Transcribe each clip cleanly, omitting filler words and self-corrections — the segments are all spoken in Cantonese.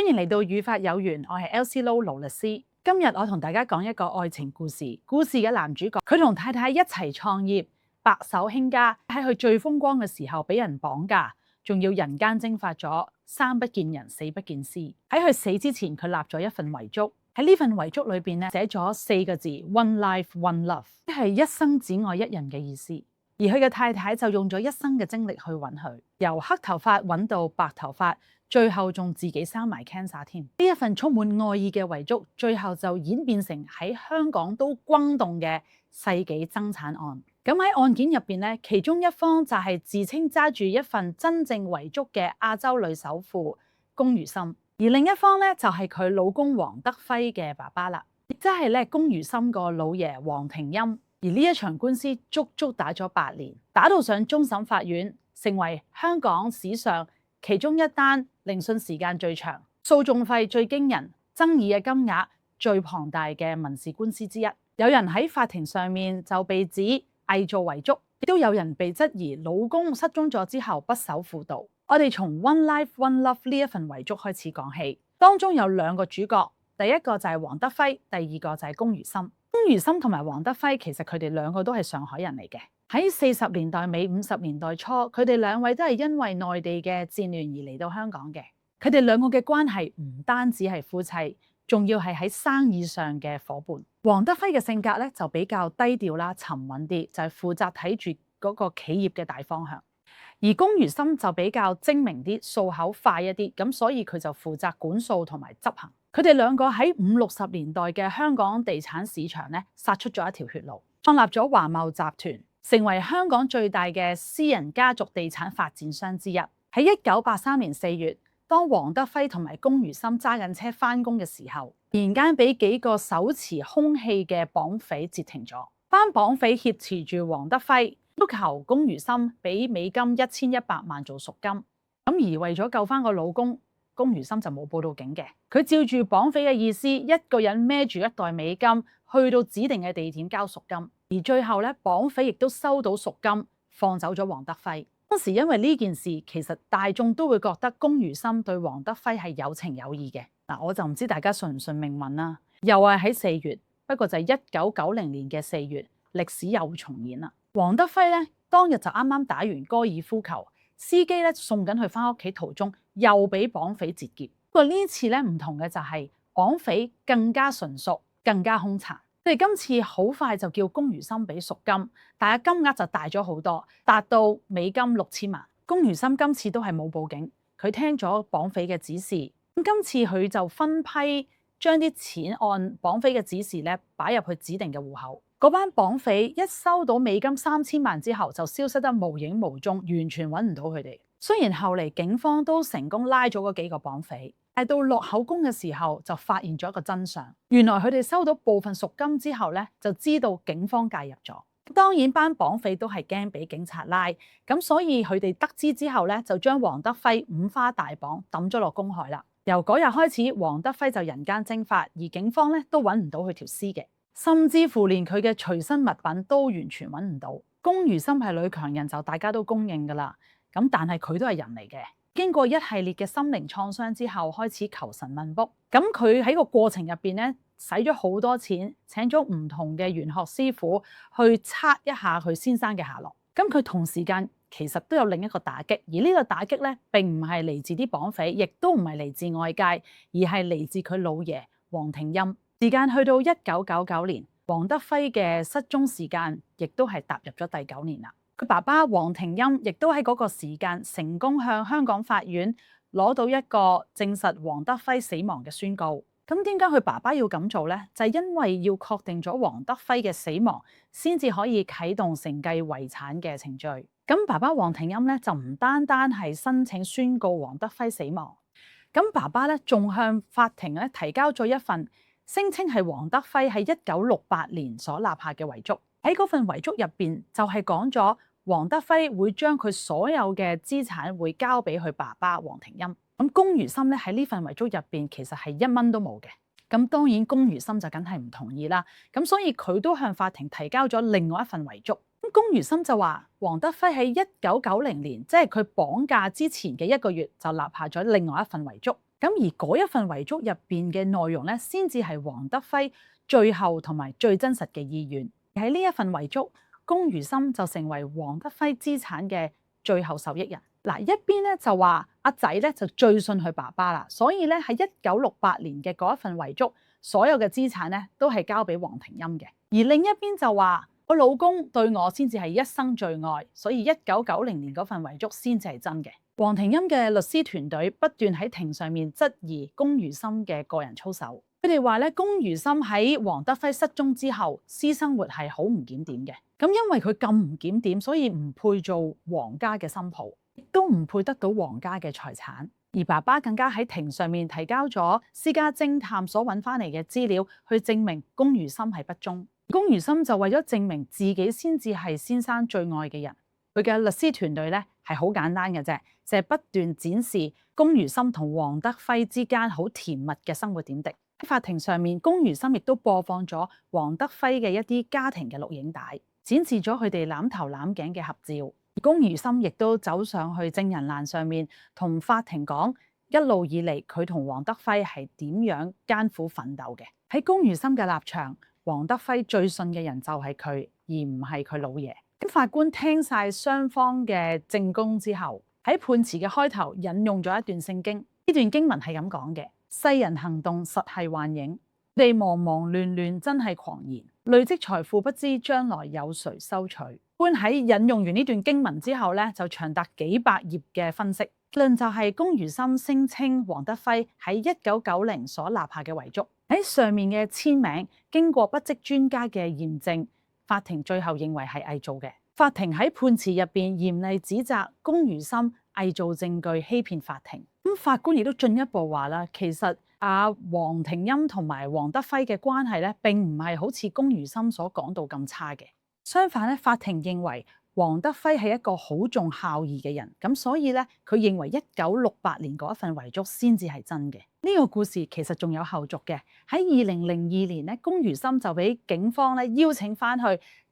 歡迎嚟到語法有緣，我係 Elsie Lo 勞律師。今日我同大家講一個愛情故事。故事嘅男主角佢同太太一齊創業，白手興家。喺佢最風光嘅時候，俾人綁架，仲要人間蒸發咗，生不見人，死不見屍。喺佢死之前，佢立咗一份遺囑。喺呢份遺囑裏邊咧，寫咗4個字 ：One Life, One Love， 即係一生只愛一人嘅意思。而佢嘅太太就用咗一生嘅精力去揾佢，由黑頭髮揾到白頭髮，最後仲自己生埋 cancer 添。呢一份充滿愛意嘅遺囑，最後就演變成喺香港都轟動嘅世紀爭產案。咁喺案件入邊咧，其中一方就係自稱揸住一份真正遺囑嘅亞洲女首富龔如心，而另一方咧就係佢老公黃德輝嘅爸爸啦，亦即係咧龔如心個老爺黃庭欽。而呢一場官司足足打咗8年，打到上終審法院，成為香港史上其中一單聆訊時間最長、訴訟費最驚人、爭議嘅金額最龐大嘅民事官司之一。有人喺法庭上面就被指偽造遺囑，亦都有人被質疑老公失蹤咗之後不守婦道。我哋從 One Life One Love 呢一份遺囑開始講起，當中有2個主角，第一個就係黃德輝，第二個就係龔如心。龔如心同埋黃德輝其實佢哋2個都係上海人嚟嘅。喺40年代尾50年代初，佢哋2位都係因為內地嘅戰亂而嚟到香港嘅。佢哋2個嘅關係唔單止係夫妻，仲要係喺生意上嘅夥伴。黃德輝嘅性格咧就比較低調啦、沉穩啲，就係負責睇住嗰個企業嘅大方向。而龔如心就比較精明啲，數口快一啲，咁所以佢就負責管數同埋執行。佢哋2個喺50、60年代嘅香港地產市場咧，殺出咗一條血路，創立咗華懋集團，成為香港最大嘅私人家族地產發展商之一。喺1983年4月，當黃德輝同埋龔如心揸緊車返工嘅時候，突然間俾幾個手持兇器嘅綁匪截停咗。班綁匪挾持住黃德輝，要求龔如心俾美金1100萬做贖金。咁而為咗救翻個老公，龔如心就冇報到警嘅。佢照住綁匪嘅意思，一個人孭住1袋美金去到指定嘅地點交贖金。而最後咧，綁匪亦都收到贖金，放走咗黃德輝。當時因為呢件事，其實大眾都會覺得龔如心對黃德輝係有情有義嘅。我就唔知大家信唔信命運啦。又係喺4月，不過就係1990年嘅4月，歷史又重演啦。黃德輝咧當日就啱啱打完高爾夫球，司機咧送緊佢翻屋企途中，又俾綁匪截劫。不過呢次咧唔同嘅就係綁匪更加純熟，更加兇殘。佢哋今次好快就叫龔如心俾贖金，但係金額就大咗好多，達到美金6000萬。龔如心今次都係冇報警，佢聽咗綁匪嘅指示。咁今次佢就分批將啲錢按綁匪嘅指示咧擺入去指定嘅戶口。嗰班綁匪一收到美金3000萬之後，就消失得無影無蹤，完全揾唔到佢哋。雖然後嚟警方都成功拉咗嗰幾個綁匪，但到落口供嘅時候就發現咗一個真相。原來佢哋收到部分贖金之後咧，就知道警方介入咗。當然班綁匪都係驚俾警察拉，咁所以佢哋得知之後咧，就將黃德輝5花大綁抌咗落公海啦。由嗰日開始，黃德輝就人間蒸發，而警方咧都揾唔到佢條屍嘅，甚至乎連佢嘅隨身物品都完全揾唔到。龔如心係女強人就大家都公認㗎啦。咁但係佢都係人嚟嘅，經過一系列嘅心靈創傷之後，開始求神問卜。咁佢喺個過程入邊咧，使咗好多錢，請咗唔同嘅玄學師傅去測一下佢先生嘅下落。咁佢同時間其實都有另一個打擊，而呢個打擊咧並唔係嚟自啲綁匪，亦都唔係嚟自外界，而係嚟自佢老爺黃庭欽。時間去到1999年，黃德輝嘅失蹤時間亦都係踏入咗第9年啦。佢爸爸黃庭欽亦都喺嗰個時間成功向香港法院攞到一個證實黃德輝死亡嘅宣告。咁點解佢爸爸要咁做呢？就係因為要確定咗黃德輝嘅死亡，先至可以啟動承繼遺產嘅程序。咁爸爸黃庭欽咧就唔單單係申請宣告黃德輝死亡，咁爸爸咧仲向法庭咧提交咗一份聲稱係黃德輝喺1968年所立下嘅遺囑。喺嗰份遺囑入邊就係講咗黃德輝會將佢所有嘅資產會交俾佢爸爸黃庭欽。咁龔如心咧喺呢份遺囑入邊其實係1蚊都冇嘅。咁當然龔如心就梗係唔同意啦。咁所以佢都向法庭提交咗另外一份遺囑。咁龔如心就話黃德輝喺1990年，即係佢綁架之前嘅1個月就立下咗另外一份遺囑。咁而嗰一份遺囑入邊嘅內容咧，先至係黃德輝最後同埋最真實嘅意願。喺呢一份遺囑，龔如心就成為黃德輝資產嘅最後受益人。嗱，一邊咧就話阿仔咧就最信佢爸爸啦，所以咧喺1968年嘅嗰一份遺囑，所有嘅資產咧都係交俾黃庭欽嘅。而另一邊就話我老公對我先至係一生最愛，所以1990年嗰份遺囑先至係真嘅。黃庭欽嘅律師團隊不斷喺庭上面質疑龔如心嘅個人操守。佢哋話咧，龔如心喺黃德輝失蹤之後，私生活係好唔檢點嘅。咁因為佢咁唔檢點，所以唔配做皇家嘅新抱，亦都唔配得到皇家嘅財產。而爸爸更加喺庭上面提交咗私家偵探所揾翻嚟嘅資料，去證明龔如心係不忠。龔如心就為咗證明自己先至係先生最愛嘅人，佢嘅律師團隊咧係好簡單嘅啫，就係不斷展示龔如心同黃德輝之間好甜蜜嘅生活點滴。喺法庭上面，龔如心亦都播放咗黃德輝嘅一啲家庭嘅錄影帶，展示咗佢哋攬頭攬頸嘅合照。龔如心亦都走上去證人欄上面，同法庭講一路以嚟佢同黃德輝係點樣艱苦奮鬥嘅。喺龔如心嘅立場，黃德輝最信嘅人就係佢，而唔係佢老爺。咁法官聽晒雙方嘅證供之後，喺判詞嘅開頭引用咗一段聖經。呢段經文係咁講嘅：世人行動實係幻影，你忙忙亂亂真係狂言，累積財富不知將來有誰收取。官喺引用完呢段經文之後咧，就長達幾百頁嘅分析，論就係龔如心聲稱黃德輝喺1990所立下嘅遺囑喺上面嘅簽名，經過筆跡專家嘅驗證，法庭最後認為係偽造嘅。法庭喺判詞入邊嚴厲指責龔如心偽造證據欺騙法庭。咁法官亦都進一步話啦，其實黃庭欽同埋黃德輝嘅關係咧，並唔係好似龔如心所講到咁差嘅。相反咧，法庭認為黃德輝係一個好重孝義嘅人，咁所以咧，佢認為1968年嗰一份遺囑先至係真嘅。呢個故事其實仲有後續嘅。喺2002年咧，龔如心就俾警方咧邀請翻去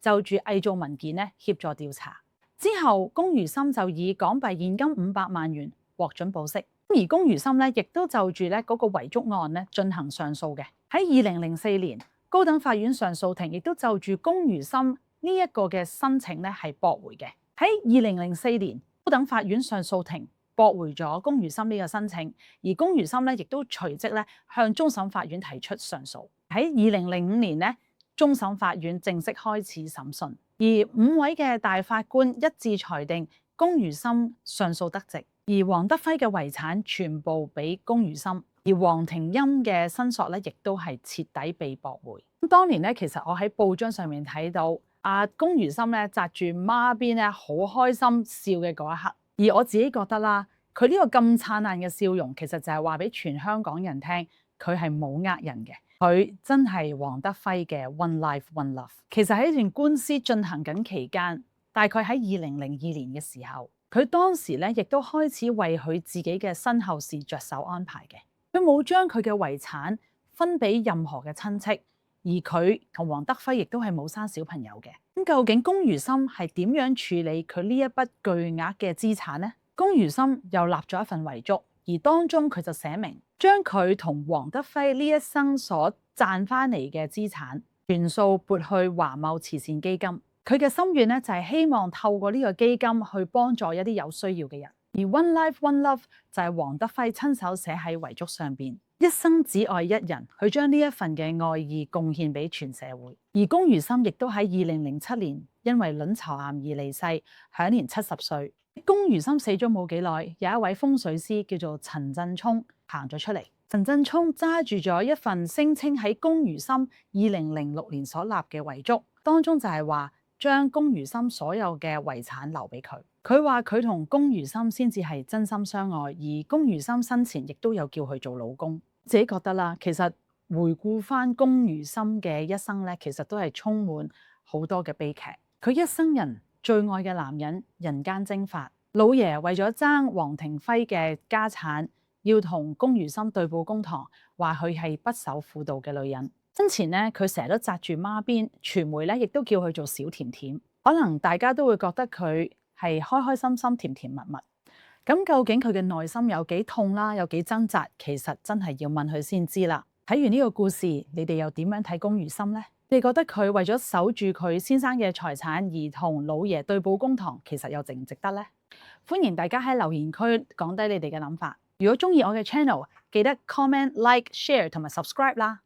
就住偽造文件咧協助調查。之後龔如心就以港幣現金500萬元獲准保釋。而龔如心咧亦都就住咧嗰個遺囑案咧進行上訴嘅。喺2004年，高等法院上訴庭亦都就住龔如心呢一個嘅申請咧係駁回嘅。喺2004年，高等法院上訴庭駁回咗龔如心呢個申請，而龔如心咧亦都隨即咧向終審法院提出上訴。喺2005年咧，終審法院正式開始審訊，而5位嘅大法官一致裁定龔如心上訴得直，而黃德輝嘅遺產全部俾龔如心，而黃庭欽嘅申索咧亦都係徹底被駁回。咁當年咧，其實我喺報章上面睇到龔如心咧紮住孖辮咧好開心笑嘅嗰一刻，而我自己覺得啦，佢呢個咁燦爛嘅笑容，其實就係話俾全香港人聽，佢係冇呃人嘅，佢真係黃德輝嘅 One Life One Love。其實喺呢段官司進行緊期間，大概喺2002年嘅時候，佢當時咧亦都開始為佢自己嘅身後事着手安排嘅，佢冇將佢嘅遺產分俾任何嘅親戚。而佢同黃德輝亦都係冇生小朋友嘅。咁究竟龔如心係點樣處理佢呢一筆巨額嘅資產呢？龔如心又立咗一份遺囑，而當中佢就寫明將佢同黃德輝呢一生所賺翻嚟嘅資產全數撥去華懋慈善基金。佢嘅心願咧就係希望透過呢個基金去幫助一啲有需要嘅人。而 One Life One Love 就係黃德輝親手寫喺遺囑上邊。一生只愛一人，佢將呢一份嘅愛意貢獻俾全社會。而龔如心亦都喺2007年因為卵巢癌而離世，享年70歲。龔如心死咗冇幾耐，有一位風水師叫做陳振聰行咗出嚟。陳振聰揸住咗一份聲稱喺龔如心2006年所立嘅遺囑，當中就係話將龔如心所有嘅遺產留俾佢。佢話佢同龔如心先至係真心相愛，而龔如心生前亦都有叫佢做老公。自己覺得啦，其實回顧翻龔如心嘅一生咧，其實都係充滿好多嘅悲劇。佢一生人最愛嘅男人人間蒸發，老爺為咗爭黃庭輝嘅家產，要同龔如心對簿公堂，話佢係不守婦道嘅女人。生前咧，佢成日都紮住孖辮，傳媒咧亦都叫佢做小甜甜。可能大家都會覺得佢係開開心心、甜甜蜜蜜。咁究竟佢嘅內心有幾痛啦，有幾掙扎，其實真係要問佢先知啦。睇完呢個故事，你哋又點樣睇龔如心呢？你哋覺得佢為咗守住佢先生嘅財產而同老爺對簿公堂，其實又值唔值得呢？歡迎大家喺留言區講低你哋嘅諗法。如果中意我嘅 channel，記得 comment、like、share 同埋 subscribe 啦。